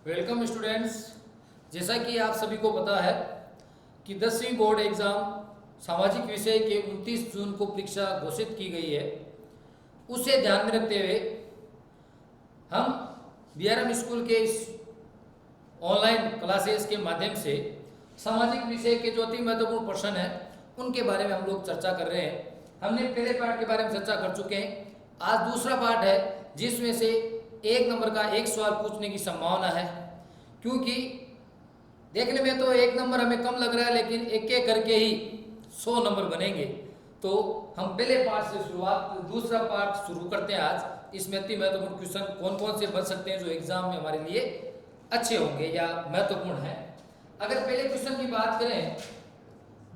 Welcome students. जैसा कि आप सभी को पता है कि 10वीं बोर्ड एग्ज़ाम सामाजिक विषय के 29 जून को परीक्षा घोषित की गई है। उसे ध्यान में रखते हुए हम बीआरएम स्कूल के इस ऑनलाइन क्लासेस के माध्यम से सामाजिक विषय के जो अति महत्वपूर्ण प्रश्न हैं उनके बारे में हम लोग चर्चा कर रहे हैं। हमने पहले पार्ट के बारे में चर्चा कर चुके हैं। आज दूसरा पार्ट है जिसमें से 1 नंबर का एक सवाल पूछने की संभावना है, क्योंकि देखने में तो 1 नंबर हमें कम लग रहा है, लेकिन एक एक करके ही 100 नंबर बनेंगे। तो हम पहले पार्ट से दूसरा पार्ट शुरू करते हैं। आज इसमें अति महत्वपूर्ण क्वेश्चन कौन कौन से बन सकते हैं जो एग्जाम में हमारे लिए अच्छे होंगे या महत्वपूर्ण है। अगर पहले क्वेश्चन की बात करें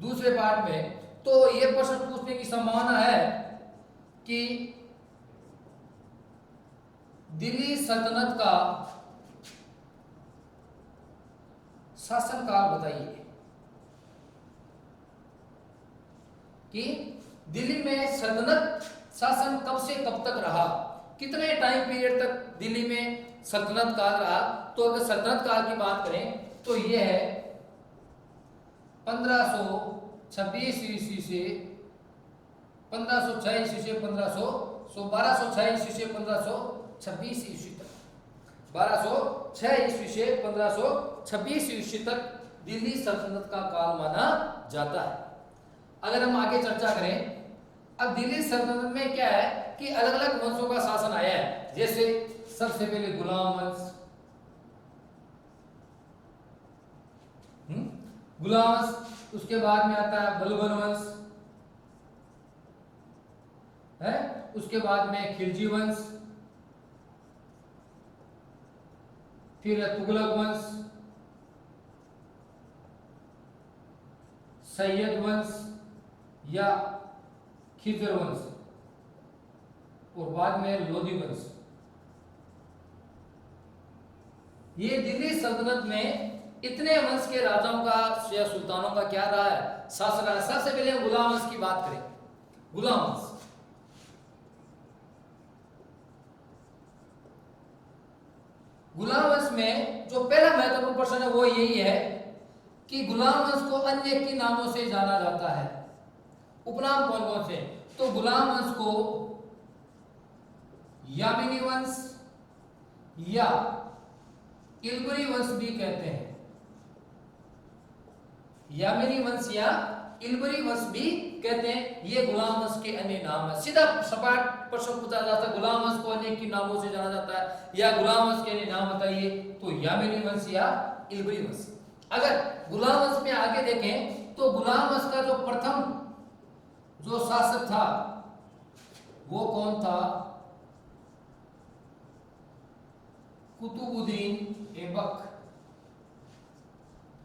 दूसरे पार्ट में, तो ये प्रश्न पूछने की संभावना है कि दिल्ली सल्तनत का शासनकाल बताइए कि दिल्ली में सल्तनत शासन कब से कब तक रहा, कितने टाइम पीरियड तक दिल्ली में सल्तनत काल रहा। तो अगर सल्तनत काल की बात करें तो यह है 1526 ईस्वी से 1506 ईस्वी से 1206 ईस्वी से 1526 ईस्वी तक, 1206 ईस्वी से 1526 ईस्वी तक दिल्ली सल्तनत का काल माना जाता है। अगर हम आगे चर्चा करें, अब दिल्ली सल्तनत में क्या है कि अलग अलग वंशों का शासन आया है। जैसे सबसे पहले गुलाम वंश, गुलाम वंश, उसके बाद में आता है बलबन वंश है, उसके बाद में खिलजी वंश, फिर तुगलक वंश, सैयद वंश या खिजर वंश, और बाद में लोधी वंश। ये दिल्ली सल्तनत में इतने वंश के राजाओं का या सुल्तानों का क्या रहा है, शासन रहा है। सबसे पहले हम गुलाम वंश की बात करें। गुलाम वंश, गुलाम वंश में जो पहला महत्वपूर्ण प्रश्न है वो यही है कि गुलाम वंश को अन्य के नामों से जाना जाता है। उपनाम कौन कौन से? तो गुलाम वंश को यामिनी वंश या इल्बरी वंश भी कहते हैं। यामिनी वंश या इल्बरी वंश भी कहते हैं। ये गुलाम वंश के अन्य नाम है। सीधा सपाट प्रश्न पूछा जाता है, गुलाम वंश को अन्य के नामों से जाना जाता है या गुलाम वंश के अन्य नाम बताइए, तो यामिनी वंश या इल्बरी वंश। अगर गुलाम वंश में आगे देखें तो गुलाम वंश का जो प्रथम जो शासक था वो कौन था? कुतुबुद्दीन ऐबक।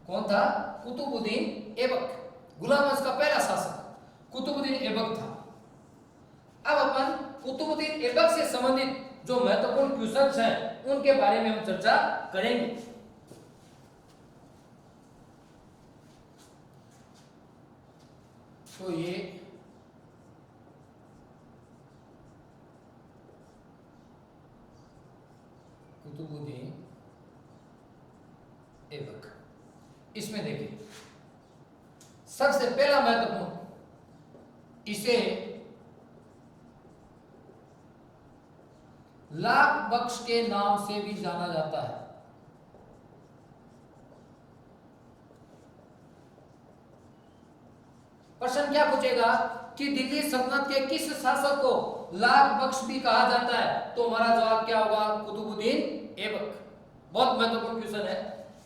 कौन था? कुतुबुद्दीन ऐबक। गुलाम वंश का पहला शासक कुतुबुद्दीन ऐबक था। अब अपन कुतुबुद्दीन ऐबक से संबंधित जो महत्वपूर्ण क्वेश्चंस हैं उनके बारे में हम चर्चा करेंगे। तो ये कुतुबुद्दीन ऐबक, इसमें देखिए सबसे पहला महत्वपूर्ण, इसे लाख बख्श के नाम से भी जाना जाता है। प्रश्न क्या पूछेगा कि दिल्ली सल्तनत के किस शासक को लाख बख्श भी कहा जाता है? तो हमारा जवाब क्या होगा? कुतुबुद्दीन ऐबक। बहुत महत्वपूर्ण क्वेश्चन है।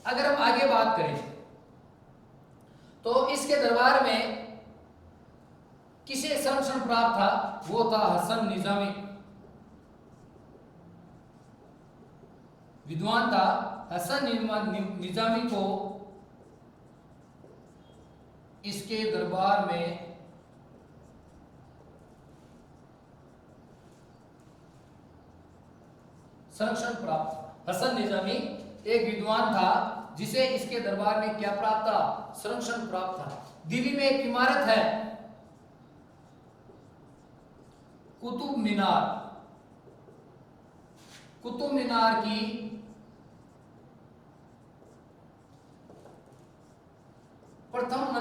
अगर हम आगे बात करें तो इसके दरबार में किसे संरक्षण प्राप्त था? वो था हसन निजामी। विद्वान था हसन निजामी को इसके दरबार में संरक्षण प्राप्त था। हसन निजामी एक विद्वान था जिसे इसके दरबार में क्या प्राप्त था? संरक्षण प्राप्त था। दिल्ली में एक इमारत है कुतुब मीनार। कुतुब मीनार की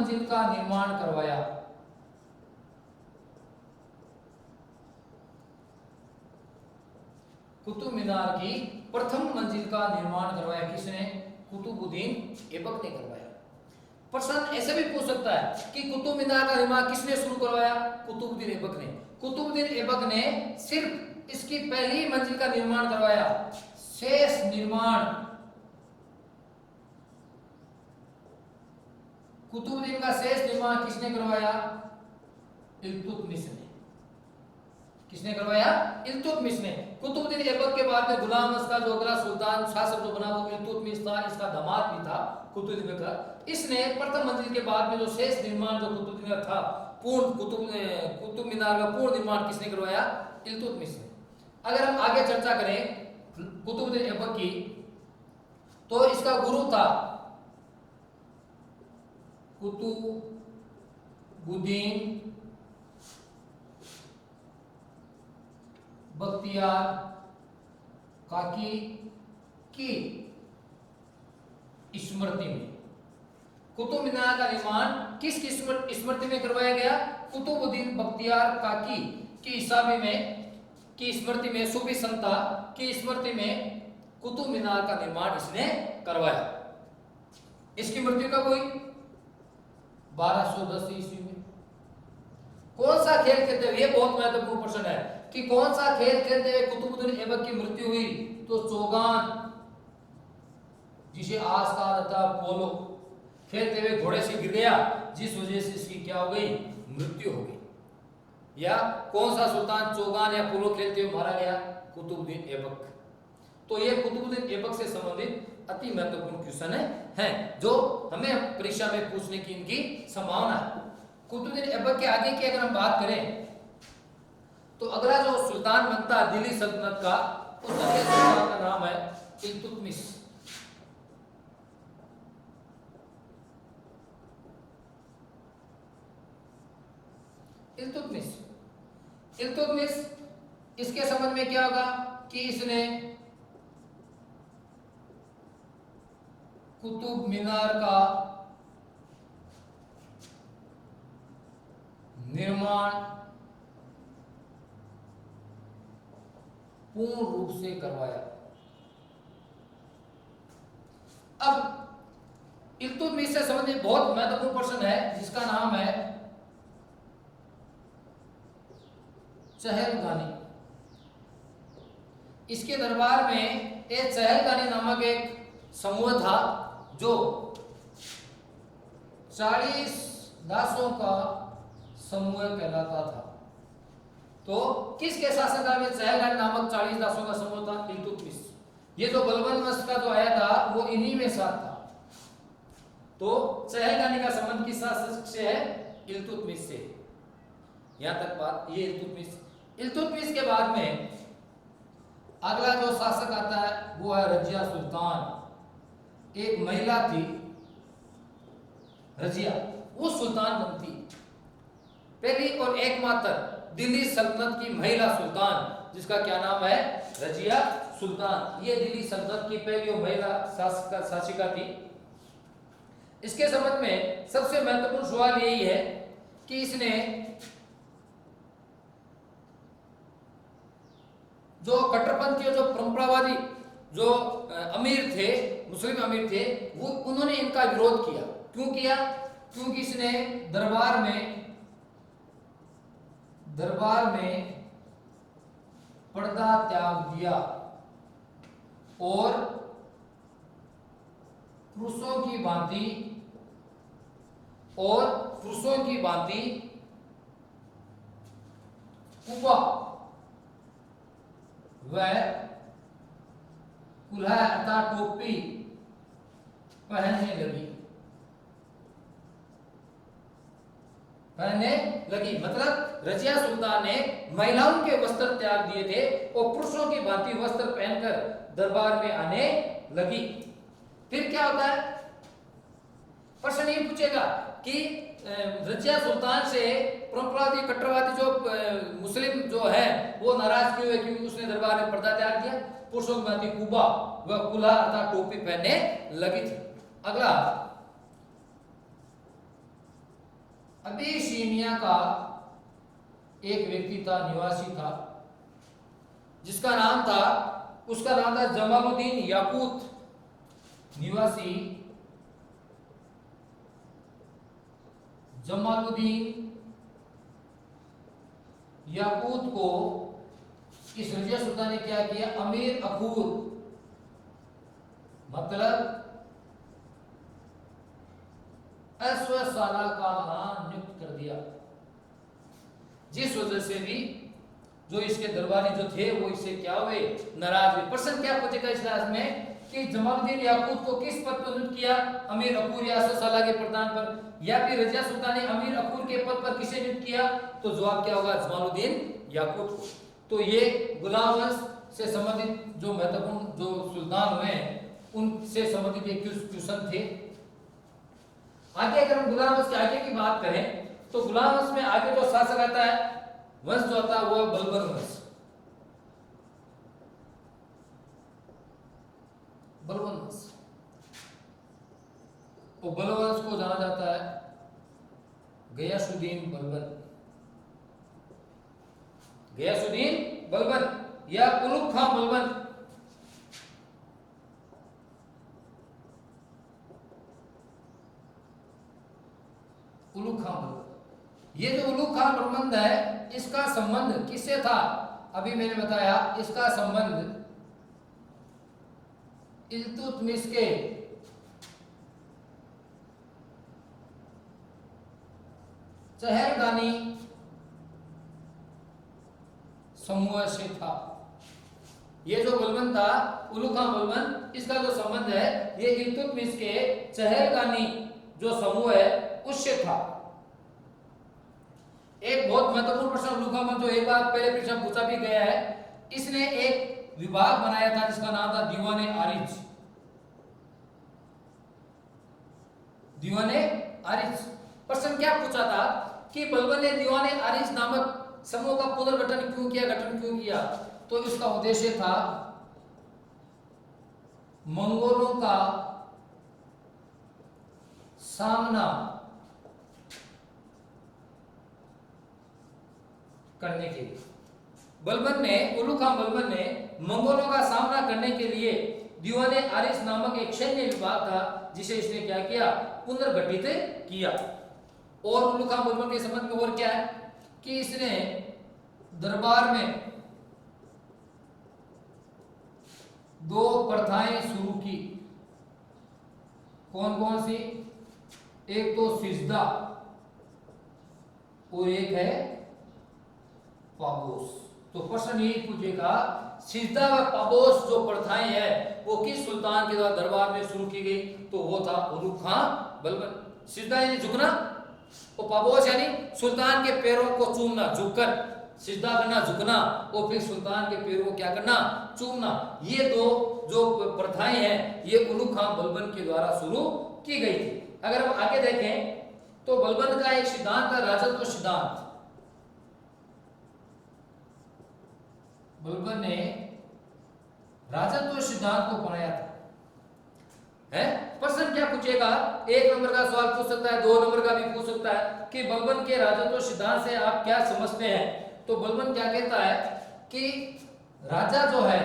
मंजिल का निर्माण करवाया? कुतुब मीनार की प्रथम मंजिल का निर्माण करवाया किसने? कुतुबुद्दीन ऐबक ने करवाया। प्रश्न ऐसे भी पूछ सकता है कि कुतुब मीनार का निर्माण किसने शुरू करवाया? कुतुबुद्दीन ऐबक ने। कुतुबुद्दीन ऐबक ने सिर्फ इसकी पहली मंजिल का निर्माण करवाया, शेष निर्माण कुतुबुद्दीन का शेष निर्माण किसने करवाया? इल्तुतमिश ने। किसने करवाया? इल्तुतमिश ने। कुतुबुद्दीन ऐबक के बाद में गुलाम अस का जो अगला सुल्तान शासक जो बना वो इल्तुतमिश था, इसका दामाद भी था कुतुबुद्दीन ऐबक का। इसने प्रथम मंजिल के बाद में जो शेष निर्माण जो कुतुबुद्दीन का था, पूर्ण कुतुब मीनार का पूर्ण निर्माण किसने करवाया? इल्तुतमिश ने। अगर हम आगे चर्चा करें कुतुबुद्दीन ऐबक की, तो इसका गुरु था कुतुबुद्दीन बख्तियार काकी की स्मृति में। कुतुब मीनार का निर्माण किसकी स्मृति में करवाया गया? कुतुबुद्दीन बख्तियार काकी की ईसावी में की स्मृति में, सूफी संता की स्मृति में कुतुब मीनार का निर्माण इसने करवाया। इसकी मृत्यु कब हुई? 1210 ईस्वी में। कौन सा खेल खेलते हुए, ये बहुत महत्वपूर्ण प्रश्न है कि कौन सा खेल खेलते हुए कुतुबुद्दीन ऐबक की मृत्यु हुई? तो चौगान, जिसे आज कहा जाता है पोलो, खेलते हुए घोड़े से गिर गया, जिस वजह से इसकी क्या हो गई? मृत्यु हो गई। या कौन सा सुल्तान चौगान या पोलो खेलते हुए मारा गया? कुतुबुद्दीन ऐबक। तो ये कुतुबुद्दीन ऐबक से संबंधित अति महत्वपूर्ण क्वेश्चन है जो हमें परीक्षा में पूछने की इनकी संभावना है। कुतुबुद्दीन ऐबक के आगे की अगर हम बात करें तो अगला जो सुल्तान बनता है दिल्ली सल्तनत का, उस अगले सुल्तान का नाम है इल्तुतमिश। इल्तुतमिश इसके संबंध में क्या होगा कि इसने कुतुब मीनार का निर्माण पूर्ण रूप से करवाया। अब इल्तुतमिश से संबंधित बहुत महत्वपूर्ण प्रश्न है जिसका नाम है चहलगानी। इसके दरबार में एक चहलगानी नामक एक समूह था जो 40 दासों का समूह कहलाता था। तो किसके शासनकाल में चहलगानी नामक 40 दासों का समूह था? इल्तुतमिश। ये जो बलबन वंश का जो आया था वो इन्हीं में साथ था। तो चहलगानी का संबंध किस शासक से है? इल्तुतमिश से। यहां तक बात ये इल्तुतमिश के बाद में अगला जो शासक आता है वो है रजिया सुल्तान। एक महिला थी रजिया, वो सुल्तान बनती, पहली और एकमात्र दिल्ली सल्तनत की महिला सुल्तान, जिसका क्या नाम है? रजिया सुल्तान। ये दिल्ली सल्तनत की पहली महिला शासिका थी। इसके संबंध में सबसे महत्वपूर्ण सवाल यही है कि इसने जो कट्टरपंथी जो परंपरावादी जो अमीर थे, मुस्लिम अमीर थे, वो उन्होंने इनका विरोध किया। क्यों किया? क्योंकि इसने दरबार में पर्दा त्याग दिया और पुरुषों की भांति कुबा वह कुल्हा अर्थात टोपी पहनने लगी। मतलब रजिया सुल्तान ने महिलाओं के वस्त्र त्याग दिए थे और पुरुषों की भांति वस्त्र पहनकर दरबार में आने लगी। फिर क्या होता है? प्रश्न ये पूछेगा कि रजिया सुल्तान से परंपरावादी कट्टरवादी जो मुस्लिम जो है वो नाराज क्यों है? क्योंकि उसने दरबार में पर्दा त्याग दिया, पुरुषों की भांति कुबा व कुल्हा अर्थात टोपी पहनने लगी थी। अगला अबिसिनिया का एक व्यक्ति था, निवासी था, जिसका नाम था, उसका नाम था जमालुद्दीन याकूत। निवासी जमालुद्दीन याकूत को इस रजिया सुल्तान ने क्या किया, अमीर अकूर मतलब साला का नियुक्त कर दिया। जिस वजह से भी जो इसके दरबारी जो थे वो इससे क्या हुए, नाराज हुए। प्रश्न क्या पूछेगा इस क्लास में कि जमालुद्दीन याकूत को किस पद पर नियुक्त किया, अमीर अकूर या साला के प्रधान पर, या फिर रजिया सुल्तान ने अमीर अकूर के पद पर किसे नियुक्त किया, तो जवाब क्या होगा, जमालुद्दीन याकूत को। तो ये गुलाम वंश से संबंधित जो महत्वपूर्ण जो सुल्तान हुए उनसे संबंधित एक क्वेश्चन थे। आगे अगर हम गुलाम वंश के आगे की बात करें तो गुलाम वंश में आगे जो शासक आता है, वंश जो आता है वो बलबन वंश। बलबन वंश, वो बलबन वंश को जाना जाता है गयासुद्दीन बलबन, गयासुद्दीन बलबन या उलुग खां बलबन। उलुग खां बलबन, ये जो उलुग खां बलबन है, इसका संबंध किससे था, अभी मैंने बताया, इसका संबंध इल्तुतमिश के चहलगानी समूह से था। ये जो बलबन था, उलुग खां बलबन, इसका जो संबंध है ये इल्तुतमिश के चहलगानी जो समूह है उससे था। एक बहुत महत्वपूर्ण प्रश्न उलुग खां बलबन जो एक बार पहले परीक्षा पूछा भी गया है, इसने एक विभाग बनाया था जिसका नाम था दीवाने आरिज। दीवाने आरिज, प्रश्न क्या पूछा था कि बलबन ने दीवाने आरिज नामक समूह का पुनर्गठन क्यों किया, गठन क्यों किया, तो इसका उद्देश्य था मंगोलों का सामना करने के लिए। बलबन ने, उलुग खां बलबन ने मंगोलों का सामना करने के लिए दीवाने आरिज नामक एक सैन्य विभाग था जिसे इसने क्या किया, पुनर्गठित किया। और उलुग खां बलबन के संबंध में और क्या है कि इसने दरबार में दो प्रथाएं शुरू की। कौन कौन सी, एक तो सिजदा और एक है पाबोस। तो प्रश्न यही पूछेगा, सिजदा व पाबोस जो प्रथाएं है वो किस सुल्तान के द्वारा दरबार में शुरू की गई, तो वो था उलुग खां बलबन। सिजदा यानी झुकना और पाबोस यानी सुल्तान के पैरों को चूमना, झुककर सिजदा करना, झुकना, और फिर सुल्तान के पैरों को क्या करना, चूमना। ये दो जो प्रथाएं हैं ये उलुग खां बलबन के द्वारा शुरू की गई थी। अगर हम आगे देखें तो बलबन का एक सिद्धांत था राजत्व सिद्धांत। बलबन ने राजत्व सिद्धांत को बनाया था। है प्रश्न क्या पूछेगा, एक नंबर का सवाल पूछ सकता है, 2 नंबर का भी पूछ सकता है कि बलबन के राजत्व सिद्धांत से आप क्या समझते हैं। तो बलबन क्या कहता है कि राजा जो है,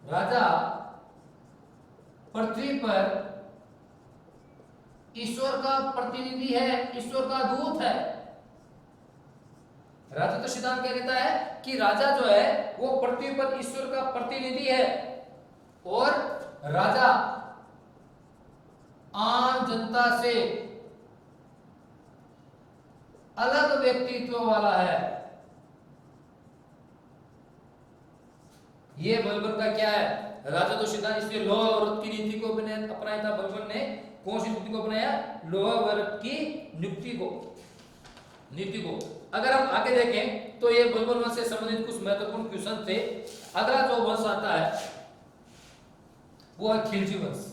राजा पृथ्वी पर ईश्वर का प्रतिनिधि है, ईश्वर का दूत है। राजत्व सिद्धांत क्या कहता है कि राजा जो है वो पृथ्वी पर ईश्वर का प्रतिनिधि है और राजा आम जनता से अलग व्यक्तित्व वाला है। ये बलबन का क्या है, राजत्व सिद्धांत। इसलिए लोहा और रथ की नीति को अपनाया था बलबन ने। कौन सी नीति को अपनाया, लोहा व रथ की नीति को। अगर हम आगे देखें तो ये बलबन वंश से संबंधित कुछ महत्वपूर्ण क्वेश्चन थे। अगला जो वंश आता है वो है खिलजी वंश।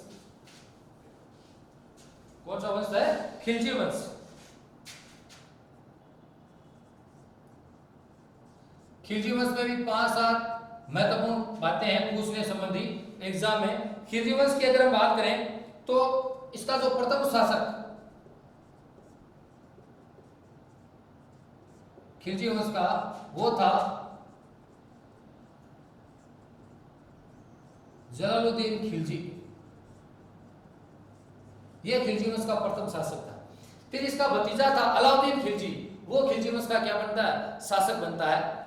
कौन सा वंश है, खिलजी वंश। खिलजी वंश में भी 5-7 महत्वपूर्ण बातें हैं पूछने संबंधी एग्जाम में। खिलजी वंश की अगर हम बात करें तो इसका जो प्रथम शासक खिलजी वंश का वो था जलालुद्दीन खिलजी। यह खिलजी वंश का प्रथम शासक था। फिर इसका भतीजा था अलाउद्दीन खिलजी, वो खिलजी वंश का क्या बनता है, शासक बनता है।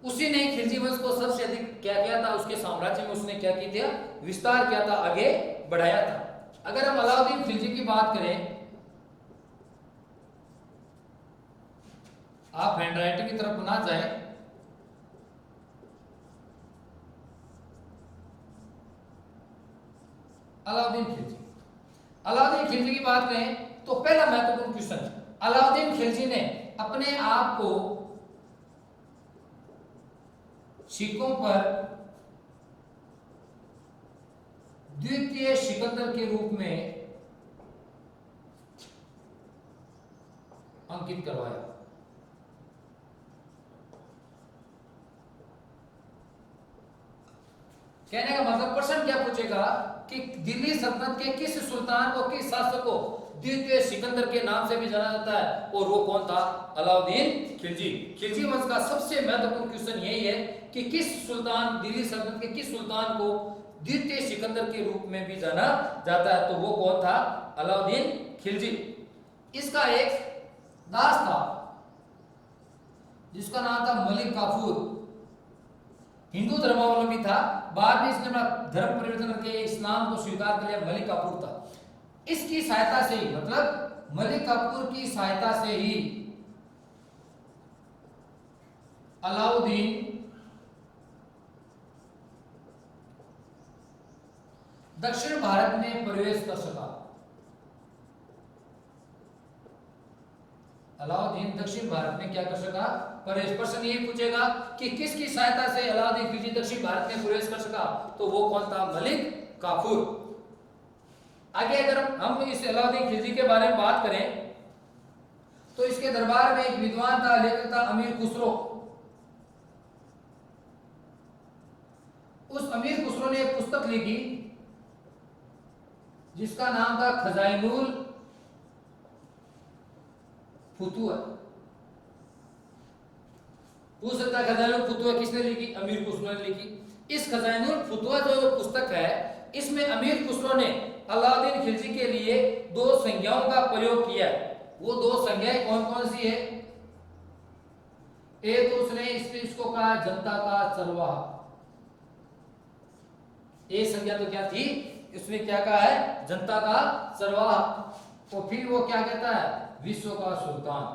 उसी ने खिलजी वंश को सबसे अधिक क्या किया था, उसके साम्राज्य में उसने क्या किया था, विस्तार किया था, आगे बढ़ाया था। अगर हम अलाउद्दीन खिलजी की बात करें, आप हैंडराइटिंग की तरफ ना जाएं, अलाउद्दीन खिलजी, अलाउद्दीन खिलजी की बात करें तो पहला महत्वपूर्ण क्वेश्चन, अलाउद्दीन खिलजी ने अपने आप को सिखों पर द्वितीय सिकंदर के रूप में अंकित करवाया। कहने का मतलब प्रश्न क्या पूछेगा कि दिल्ली सल्तनत के किस सुल्तान को, किस शासक को द्वितीय सिकंदर के नाम से भी जाना जाता है, और वो कौन था, अलाउद्दीन खिलजी। खिलजी वंश का सबसे महत्वपूर्ण क्वेश्चन यही है कि किस सुल्तान, दिल्ली सल्तनत के किस सुल्तान को द्वितीय सिकंदर के रूप में भी जाना जाता है, तो वो कौन था, अलाउद्दीन खिलजी। इसका एक दास था जिसका नाम था मलिक काफूर, हिंदू धर्मावलंबी था, बाद में इसने अपना धर्म परिवर्तन करके इस्लाम को स्वीकार कर लिया, मलिक काफूर था। इसकी सहायता से ही, मतलब मलिक काफूर की सहायता से ही अलाउद्दीन दक्षिण भारत में प्रवेश कर सका। अलाउद्दीन दक्षिण भारत में क्या कर सका, प्रवेश। प्रश्न ये पूछेगा कि किसकी सहायता से अलाउद्दीन खिलजी दक्षिण भारत में प्रवेश कर सका, तो वो कौन था, मलिक काफूर। आगे अगर हम इस अलाउद्दीन खिलजी के बारे में बात करें तो इसके दरबार में एक विद्वान था, लेखक था अमीर खुसरो। उस अमीर खुसरो ने एक पुस्तक लिखी जिसका नाम था खजाइनुल फुतुआ। पूछ सकता है खजाइनुल फुतुआ किसने लिखी, अमीर खुसरो ने लिखी। इस खजाइनुल फुतुआ जो पुस्तक है, इसमें अमीर खुसरो ने अलाउद्दीन खिलजी के लिए दो संज्ञाओं का प्रयोग किया। वो दो संज्ञाएं कौन कौन सी है, एक तो उसने इसको कहा जनता का चरवाहा। एक संज्ञा तो क्या थी, उसने क्या कहा है, जनता का चरवाहा। और फिर वो क्या कहता है, विश्व का सुल्तान,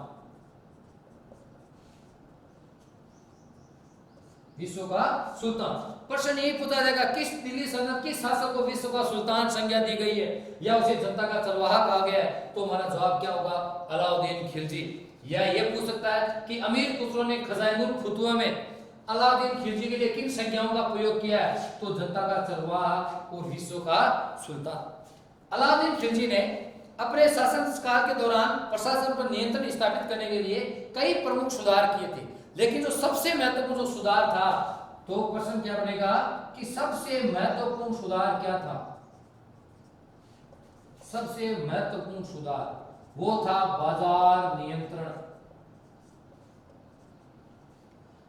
विश्व का सुल्तान। प्रश्न यही पूछा जाएगा किस दिल्ली सल्तनत किस शासक को विश्व का सुल्तान संज्ञा दी गई है या उसे जनता का चरवाहा कहा गया है, तो हमारा जवाब क्या होगा, अलाउद्दीन खिलजी। या ये पूछ सकता है कि अमीर खुसरो ने खजाइनुल फुतुआ में अलाउद्दीन खिलजी के लिए किन संज्ञाओं का प्रयोग किया है, तो जनता का चरवाहा और विश्व का सुल्तान। अलाउद्दीन खिलजी ने अपने शासनकाल के दौरान प्रशासन पर नियंत्रण स्थापित करने के लिए कई प्रमुख सुधार किए थे, लेकिन जो सबसे महत्वपूर्ण जो सुधार था, तो प्रश्न क्या बनेगा कि सबसे महत्वपूर्ण सुधार क्या था, सबसे महत्वपूर्ण सुधार वो था बाजार नियंत्रण।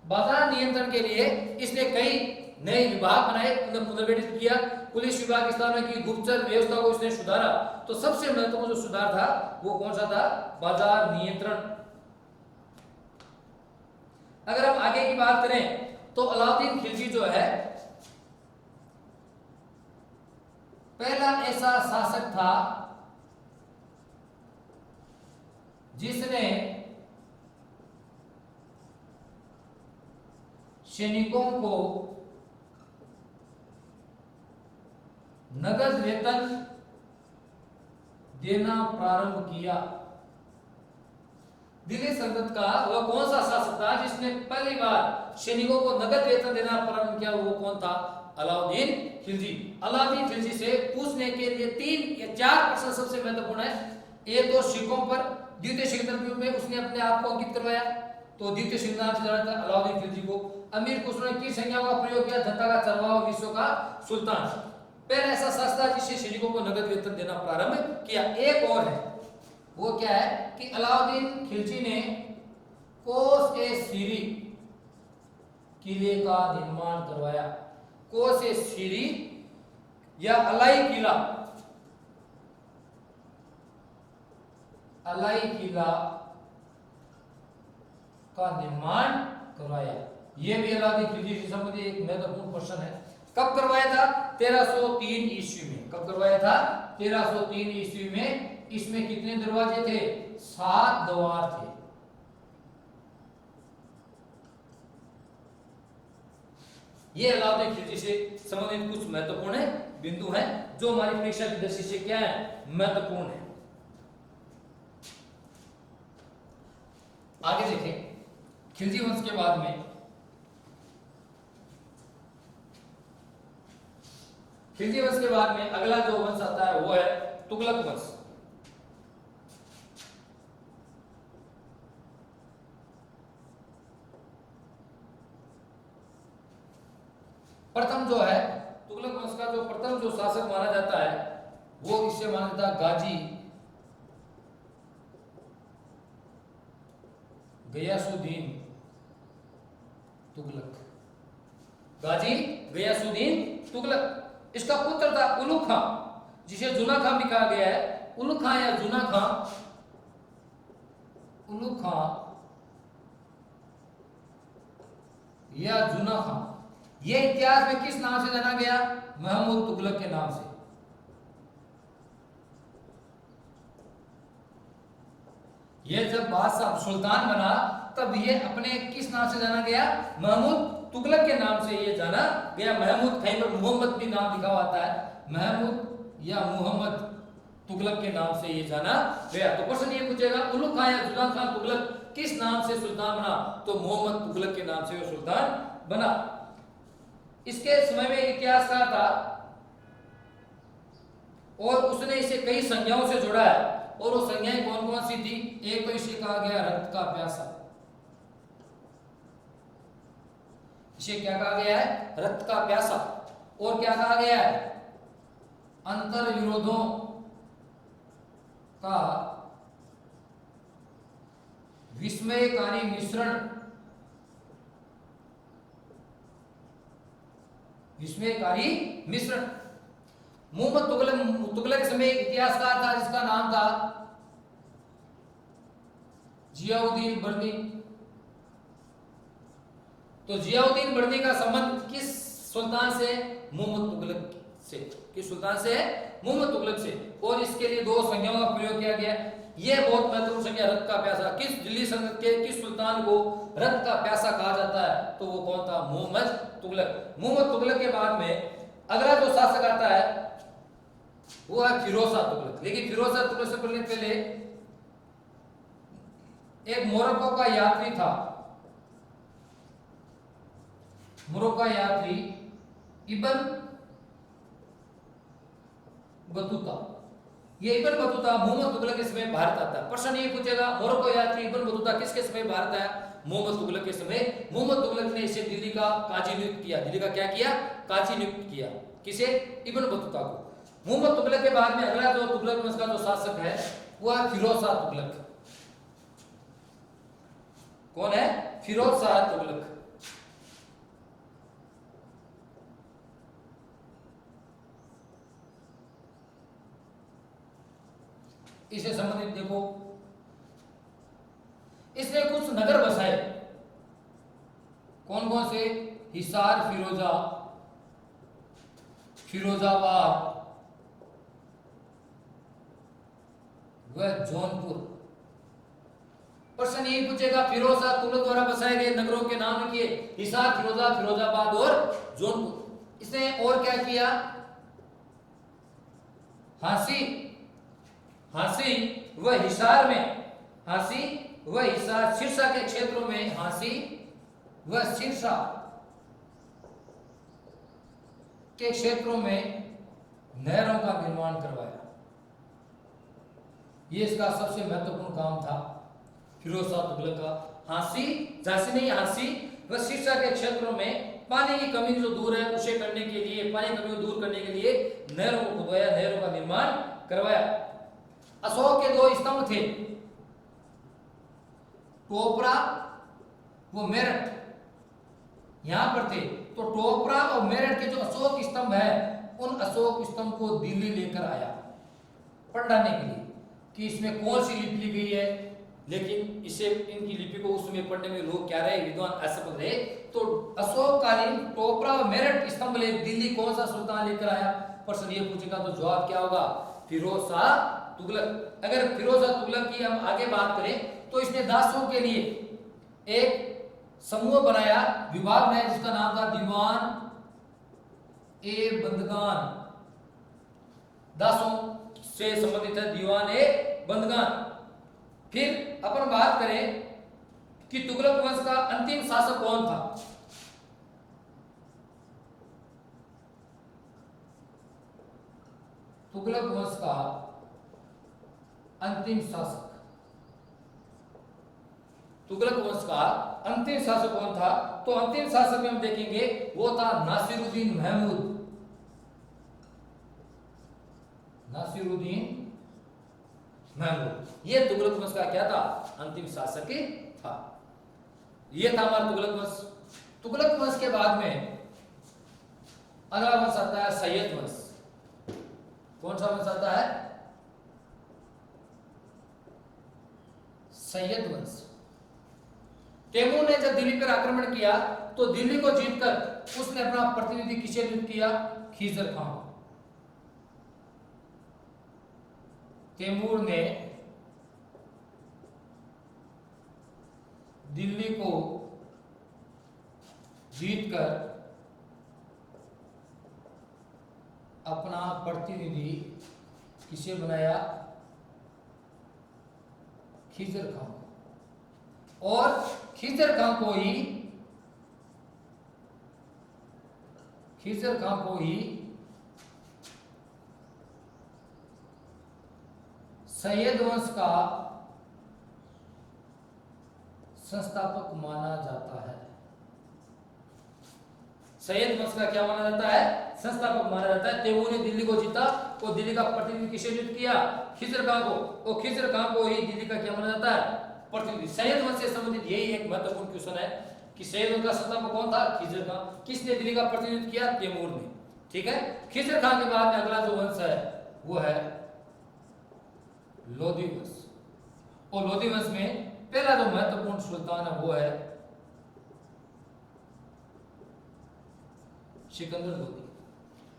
बाजार नियंत्रण के लिए इसने कई नए विभाग बनाए, उन्हें पुनर्गठित किया, पुलिस विभाग स्थापना की, गुप्तचर व्यवस्था को इसने सुधारा। तो सबसे महत्वपूर्ण जो सुधार था वो कौन सा था, बाजार नियंत्रण। अगर हम आगे की बात करें तो अलाउद्दीन खिलजी जो है पहला ऐसा शासक था जिसने सैनिकों को नगद वेतन देना प्रारंभ किया। दिल्ली सल्तनत का वह कौन सा शासक था जिसने पहली बार सैनिकों को नगद वेतन देना प्रारंभ किया, वो कौन था, अलाउद्दीन खिलजी। अलाउद्दीन खिलजी से पूछने के लिए 3 या 4 प्रश्न सबसे महत्वपूर्ण है। एक तो सिखों पर द्वितीय सिकंदर के रूप में उसने अपने आप को अंकित करवाया, तो द्वितीय सिकंदर से जाना था अलाउद्दीन खिलजी को। अमीर खुसरो ने किस संज्ञा का प्रयोग किया, जनता का चरवाहा, विश्व का सुल्तान। पहला ऐसा शासक था जिससे सैनिकों को नगद वेतन देना प्रारंभ किया। एक और है, वो क्या है कि अलाउद्दीन खिलजी ने कोस ए सीरी किले का निर्माण करवाया। कोस ए सीरी या अलाई किला, अलाई किला का निर्माण करवाया। यह भी अलाउद्दीन खिलजी से संबंधित एक महत्वपूर्ण क्वेश्चन है। कब करवाया था? 1303 ईस्वी में। कब करवाया था? 1303 ईस्वी में। इसमें कितने दरवाजे थे? 7 द्वार थे। ये अलाउद्दीन खिलजी से संबंधित कुछ महत्वपूर्ण बिंदु हैं जो हमारी परीक्षा की दृष्टि से क्या है? महत्वपूर्ण है। आगे देखें, खिलजी वंश के बाद में खिलजी वंश के बाद में अगला जो वंश आता है वो है तुगलक वंश। प्रथम जो है तुगलक वंश का जो प्रथम जो शासक माना जाता है वो इससे माना जाता है गाजी गयासुद्दीन तुगलक। गाजी गयासुद्दीन तुगलक। इसका पुत्र था उलुग खां, जिसे जुना खां भी कहा गया है। उलुग खां या जुना खां, उलुग खां या जुना खां, यह इतिहास में किस नाम से जाना गया? महमूद तुगलक के नाम से। यह जब बादशाह सुल्तान बना तब यह अपने किस नाम से जाना गया? महमूद तुगलक के नाम से यह जाना गया। महमूद, कहीं पर मोहम्मद भी नाम लिखा होता है। महमूद या मोहम्मद तुगलक के नाम से यह जाना गया। तो क्वेश्चन ये पूछेगा उलुग खां या जुना खां तुगलक किस नाम से सुल्तान बना? तो मोहम्मद तुगलक के नाम से वो सुल्तान बना। इसके समय में इतिहासकार था और उसने इसे कई संज्ञाओं से जोड़ा है। और वो संज्ञाएं कौन कौन सी थी? एक तो इसे कहा गया रक्त का प्यासा। इसे क्या कहा गया है? रक्त का प्यासा। और क्या कहा गया है? अंतर विरोधों का विस्मयकारी मिश्रण। विस्मयकारी मिश्रण। मोहम्मद तुगलक के समय एक इतिहासकार था जिसका नाम था जियाउद्दीन बर्नी। तो जियाउद्दीन बर्नी का संबंध किस सुल्तान से? मोहम्मद तुगलक से। किस सुल्तान से? मोहम्मद तुगलक से। और इसके लिए दो संज्ञाओं का प्रयोग किया गया। यह बहुत महत्वपूर्ण संज्ञा रक्त का प्यासा। किस दिल्ली सल्तनत के किस सुल्तान को रक्त का प्यासा कहा जाता है? तो वो कौन था? मोहम्मद तुगलक। मोहम्मद तुगलक के बाद में अगला जो शासक आता है वो है फिरोज शाह तुगलक। लेकिन फिरोज शाह तुगलक से पहले एक मोरक्को का यात्री था। मोरक्को का यात्री इब्न बतूता। ये इब्न बतूता मोहम्मद तुगलक के समय भारत आता है। प्रश्न ये पूछेगा मोरक्को यात्री इब्न बतूता किसके समय भारत आया? मोहम्मद तुगलक के समय। मोहम्मद तुगलक ने इसे दिल्ली का काजी नियुक्त किया। दिल्ली का क्या किया? काजी नियुक्त किया। किसे? इब्न बतूता को। मोहम्मद तुगलक के बाद में अगला जो तुगलक वंश का जो शासक है वो है फिरोज शाह तुगलक। कौन है? फिरोज शाह तुगलक। इसे संबंधित देखो, इसने कुछ नगर बसाए। कौन कौन से? हिसार, फिरोजाबाद व जौनपुर। प्रश्न यही पूछेगा फिरोज शाह तुगलक द्वारा बसाए गए नगरों के नाम किए हिसार, फिरोजाबाद और जौनपुर। इसने और क्या किया? हांसी व हिसार में, हांसी व हिसार सिरसा के क्षेत्रों में हांसी व सिरसा के क्षेत्रों में नहरों का निर्माण करवाया। ये इसका सबसे महत्वपूर्ण काम था फिरोज शाह तुगलक का। हांसी, झांसी नहीं, हांसी व सिरसा के क्षेत्रों में पानी की कमी जो दूर है उसे करने के लिए, पानी की कमी को दूर करने के लिए नहरों को खुदवाया, नहरों का निर्माण करवाया। अशोक के दो स्तंभ थे, टोपरा वो मेरठ यहां पर थे। तो टोपरा और मेरठ के जो अशोक स्तंभ है, उन अशोक स्तंभ को दिल्ली लेकर आया पढ़ाने के लिए कि इसमें कौन सी लिपि ली गई है। लेकिन इसे इनकी लिपि को उस समय पढ़ने में लोग क्या रहे, विद्वान असफल रहे। तो अशोककालीन टोपरा और मेरठ स्तंभ ले दिल्ली कौन सा सुल्तान लेकर आया? प्रश्न ये पूछेगा तो जवाब क्या होगा? फिरोज शाह तुगलक। अगर फिरोज शाह तुगलक की हम आगे बात करें तो इसने दासों के लिए एक समूह बनाया, विभाग बनाया, जिसका नाम था दीवान ए बंदगान। दासों से संबंधित है दीवान ए बंदगान। फिर अपन बात करें कि तुगलक वंश का अंतिम शासक कौन था? तुगलक वंश का अंतिम शासक, तुगलक वंश का अंतिम शासक कौन था? तो अंतिम शासक में हम देखेंगे वो था नासिरुद्दीन महमूद। नासिरुद्दीन महमूद, ये तुगलक वंश का क्या था? अंतिम शासक था। ये था हमारा तुगलक वंश। तुगलक वंश के बाद में अगला वंश आता है सैयद वंश। कौन सा वंश आता है? सैयद वंश। तैमूर ने जब दिल्ली पर आक्रमण किया तो दिल्ली को जीतकर उसने अपना प्रतिनिधि किसे नियुक्त किया? खिजर खान। तैमूर ने दिल्ली को जीतकर अपना प्रतिनिधि किसे बनाया? खिजर खान। और खिजर खान को ही सैयद वंश का संस्थापक माना जाता है। सैयद वंश का क्या माना जाता है? संस्थापक माना जाता है। तैमूर ने दिल्ली को जीता और दिल्ली का प्रतिनिधि किसे नियुक्त किया? खिजर खान को। और खिजर खान को ही दिल्ली का क्या माना जाता है? प्रतिनिधि। सैयद वंश से संबंधित यही एक महत्वपूर्ण क्वेश्चन है कि सैयद वंश का संस्थापक कौन था? खिजर खान। किसने दिल्ली का प्रतिनिधित्व किया? तैमूर ने। ठीक है। खिजर खान के बाद में अगला जो वंश है वो है लोधी वंश। और लोधी वंश में पहला जो महत्वपूर्ण सुल्तान है वो है सिकंदर लोधी।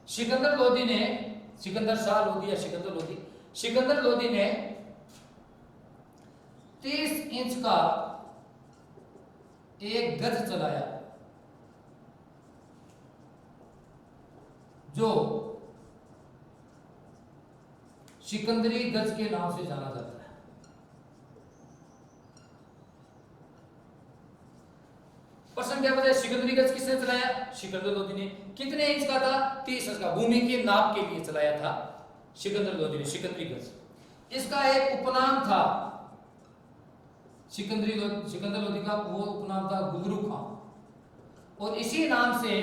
सिकंदर लोधी ने, सिकंदर शाह लोधी या सिकंदर लोधी, सिकंदर लोधी ने 30 इंच का एक गज चलाया जो सिकंदरी गज के नाम से जाना जाता है। प्रश्न क्या बता? सिकंदरी गज किसने चलाया? सिकंदर लोधी ने। कितने इंच का था? 30 इंच का। भूमि के नाप के लिए चलाया था सिकंदर लोधी ने सिकंदरी गज। इसका एक उपनाम था सिकंदर लोधी का, वो उपनाम था गुगरू खां। और इसी नाम से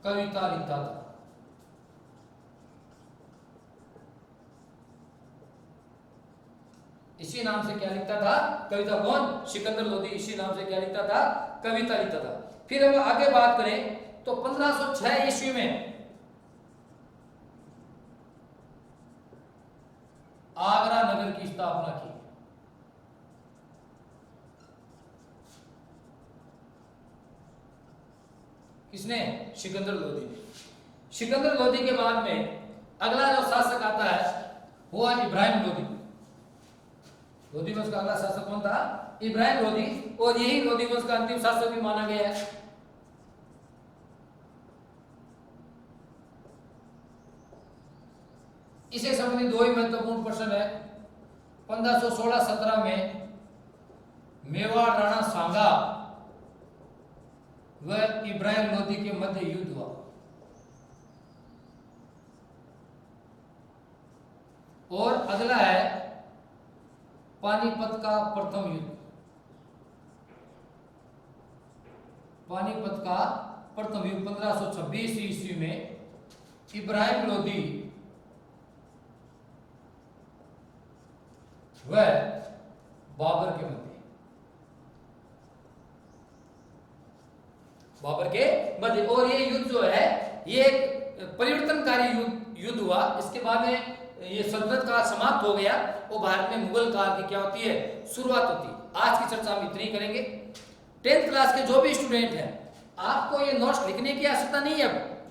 कविता लिखता था। इसी नाम से क्या लिखता था? कविता। कौन? सिकंदर लोधी इसी नाम से क्या लिखता था? कविता लिखता था। फिर हम आगे बात करें तो 1506 ईस्वी में आगरा नगर की स्थापना की। किसने? सिकंदर लोधी ने। सिकंदर लोधी के बाद में अगला जो शासक आता है वो है इब्राहिम लोधी। लोधी वंश का अगला शासक कौन था? इब्राहिम लोधी। और यही लोधी वंश का अंतिम शासक भी माना गया है। इसे संबंधित दो ही महत्वपूर्ण प्रश्न है। 1516-17 में मेवाड़ राणा सांगा व इब्राहिम लोधी के मध्य युद्ध हुआ। और अगला है पानीपत का प्रथम युद्ध। पानीपत का प्रथम युद्ध 1526 ईस्वी में इब्राहिम लोधी व बाबर के मध्य। बाबर के मध्य। और ये युद्ध जो है ये एक परिवर्तनकारी युद्ध हुआ। इसके बाद में ये सल्तनत काल समाप्त हो गया और भारत में मुगल काल की क्या होती है, शुरुआत होती है। आज की चर्चा हम इतनी ही करेंगे। 10th क्लास के जो भी स्टूडेंट हैं, आपको ये नोट्स लिखने की आवश्यकता नहीं है।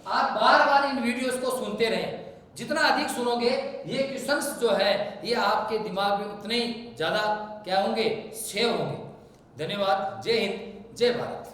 आप बार बार इन वीडियोस को सुनते रहें। जितना अधिक सुनोगे ये क्वेश्चंस जो है ये आपके दिमाग में उतने ही ज्यादा क्या होंगे, सेव होंगे। धन्यवाद। जय हिंद, जय भारत।